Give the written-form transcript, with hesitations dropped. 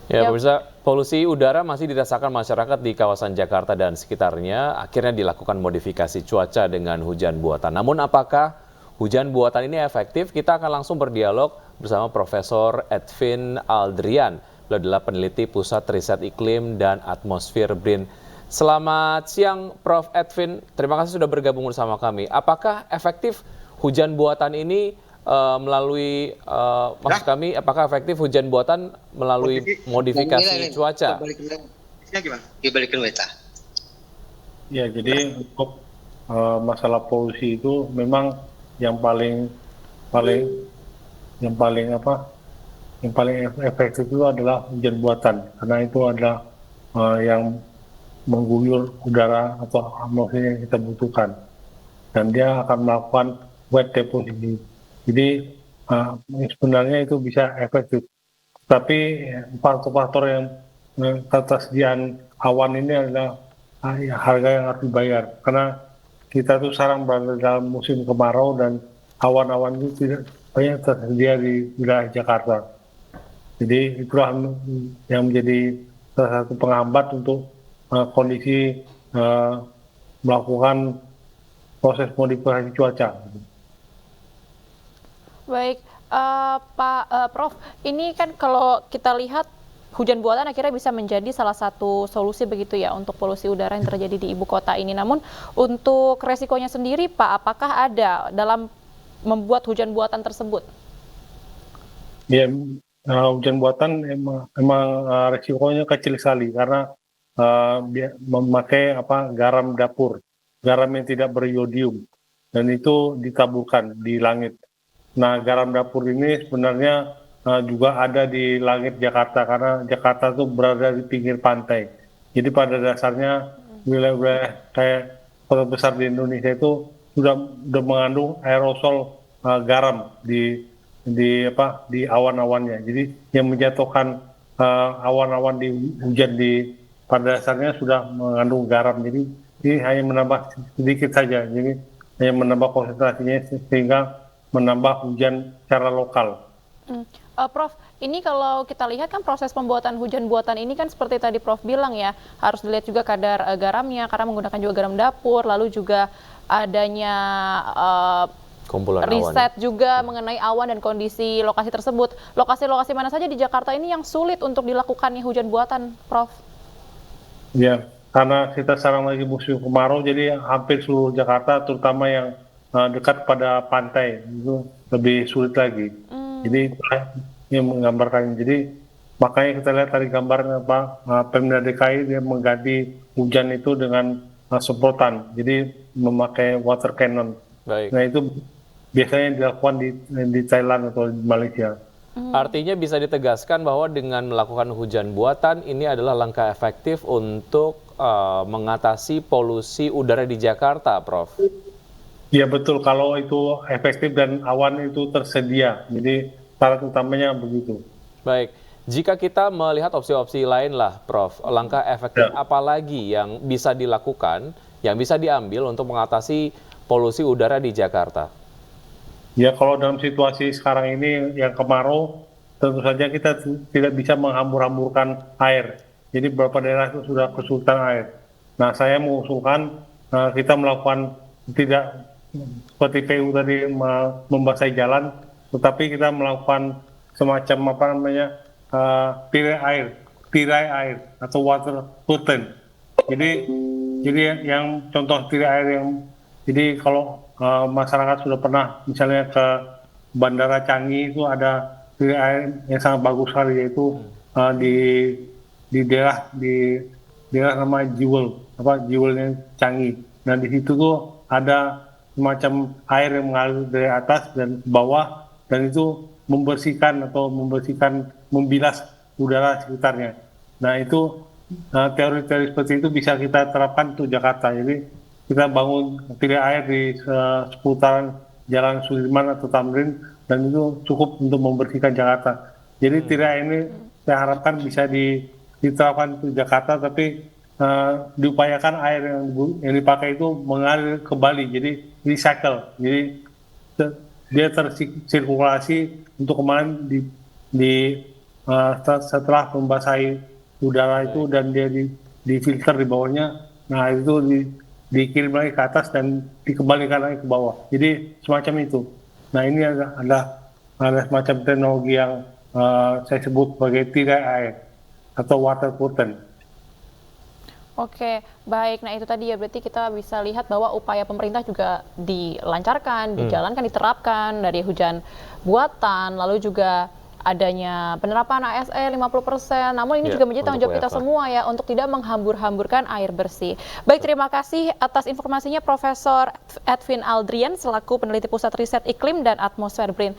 Ya, Ya, pemirsa, polusi udara masih dirasakan masyarakat di kawasan Jakarta dan sekitarnya. Akhirnya dilakukan modifikasi cuaca dengan hujan buatan. Namun apakah hujan buatan ini efektif? Kita akan langsung berdialog bersama Profesor Edwin Aldrian. Beliau adalah peneliti Pusat Riset Iklim dan Atmosfer BRIN. Selamat siang, Prof. Edwin. Terima kasih sudah bergabung bersama kami. Apakah efektif hujan buatan ini maksud Dah, kami, apakah efektif hujan buatan melalui posisi yang ini modifikasi lain. cuaca? Gimana? Dibalikin weta. Ya, jadi untuk masalah polusi itu memang yang paling paling yang paling apa yang paling efektif itu adalah hujan buatan karena itu adalah yang mengguyur udara atau atmosfer yang kita butuhkan dan dia akan melakukan wet deposition. Jadi sebenarnya itu bisa efektif. Tapi faktor-faktor yang ketersediaan awan ini adalah ya, harga yang harus dibayar. Karena kita tuh sekarang berada dalam musim kemarau dan awan-awan itu tidak banyak tersedia di wilayah Jakarta. Jadi itulah yang menjadi salah satu penghambat untuk kondisi melakukan proses modifikasi cuaca. baik, Pak Prof. Ini kan kalau kita lihat hujan buatan akhirnya bisa menjadi salah satu solusi begitu ya untuk polusi udara yang terjadi di ibu kota ini. Namun untuk resikonya sendiri, Pak, apakah ada dalam membuat hujan buatan tersebut? Ya, hujan buatan emang resikonya kecil sekali karena memakai garam dapur, garam yang tidak beriodium, dan itu ditaburkan di langit. Nah, garam dapur ini sebenarnya juga ada di langit Jakarta karena Jakarta itu berada di pinggir pantai. Jadi pada dasarnya wilayah-wilayah kayak kota besar di Indonesia itu sudah mengandung aerosol garam di awan-awannya. Jadi yang menjatuhkan awan-awan di hujan pada dasarnya sudah mengandung garam. Jadi ini hanya menambah sedikit saja. Jadi hanya menambah konsentrasinya sehingga menambah hujan secara lokal. Prof, ini kalau kita lihat kan proses pembuatan hujan buatan ini kan seperti tadi Prof bilang ya, harus dilihat juga kadar garamnya karena menggunakan juga garam dapur, lalu juga adanya Kumpulan riset awan. juga mengenai awan dan kondisi lokasi tersebut. Lokasi-lokasi mana saja di Jakarta ini yang sulit untuk dilakukannya hujan buatan, Prof? Ya, karena kita sekarang lagi musim kemarau, jadi hampir seluruh Jakarta, terutama yang dekat pada pantai, itu lebih sulit lagi. Jadi yang menggambarkan. Jadi makanya kita lihat tadi gambarnya Pemda DKI dia mengganti hujan itu dengan semprotan. Jadi memakai water cannon. Baik. Nah itu biasanya dilakukan di Thailand atau di Malaysia. Artinya bisa ditegaskan bahwa dengan melakukan hujan buatan ini adalah langkah efektif untuk mengatasi polusi udara di Jakarta, Prof. Ya betul, kalau itu efektif dan awan itu tersedia. Jadi syarat utamanya begitu. Baik, jika kita melihat opsi-opsi lain lah, Prof, langkah efektif Ya. apa lagi yang bisa dilakukan, yang bisa diambil untuk mengatasi polusi udara di Jakarta? Ya kalau dalam situasi sekarang ini yang kemarau, tentu saja kita tidak bisa menghambur-hamburkan air. Jadi beberapa daerah itu sudah kesulitan air. Nah saya mengusulkan kita melakukan tidak seperti PU tadi membasahi jalan, tetapi kita melakukan semacam tirai air atau water curtain. Jadi yang contoh tirai air jadi kalau masyarakat sudah pernah misalnya ke Bandara Changi itu ada tirai air yang sangat bagus sekali yaitu di daerah nama Jewelnya Changi. Nah di situ tuh ada semacam air yang mengalir dari atas dan ke bawah dan itu membilas udara sekitarnya. Nah itu teori-teori seperti itu bisa kita terapkan untuk Jakarta. Jadi kita bangun tirai air di seputaran Jalan Sudirman atau Tamrin dan itu cukup untuk membersihkan Jakarta. Jadi tirai ini saya harapkan bisa diterapkan untuk Jakarta, tapi diupayakan air yang dipakai itu mengalir kembali, jadi recycle. Jadi dia tersirkulasi untuk kemarin setelah membasahi udara itu dan dia difilter di bawahnya, nah itu dikirim lagi ke atas dan dikembalikan lagi ke bawah. Jadi semacam itu. Nah ini ada semacam teknologi yang saya sebut sebagai tirai air atau water curtain. Oke, baik. Nah itu tadi ya, berarti kita bisa lihat bahwa upaya pemerintah juga dilancarkan, dijalankan, diterapkan dari hujan buatan, lalu juga adanya penerapan ASE 50%. Namun ini Ya, juga menjadi tanggung jawab untuk kita WFH. semua ya untuk tidak menghambur-hamburkan air bersih. Baik, terima kasih atas informasinya Profesor Edwin Aldrian selaku peneliti Pusat Riset Iklim dan Atmosfer BRIN.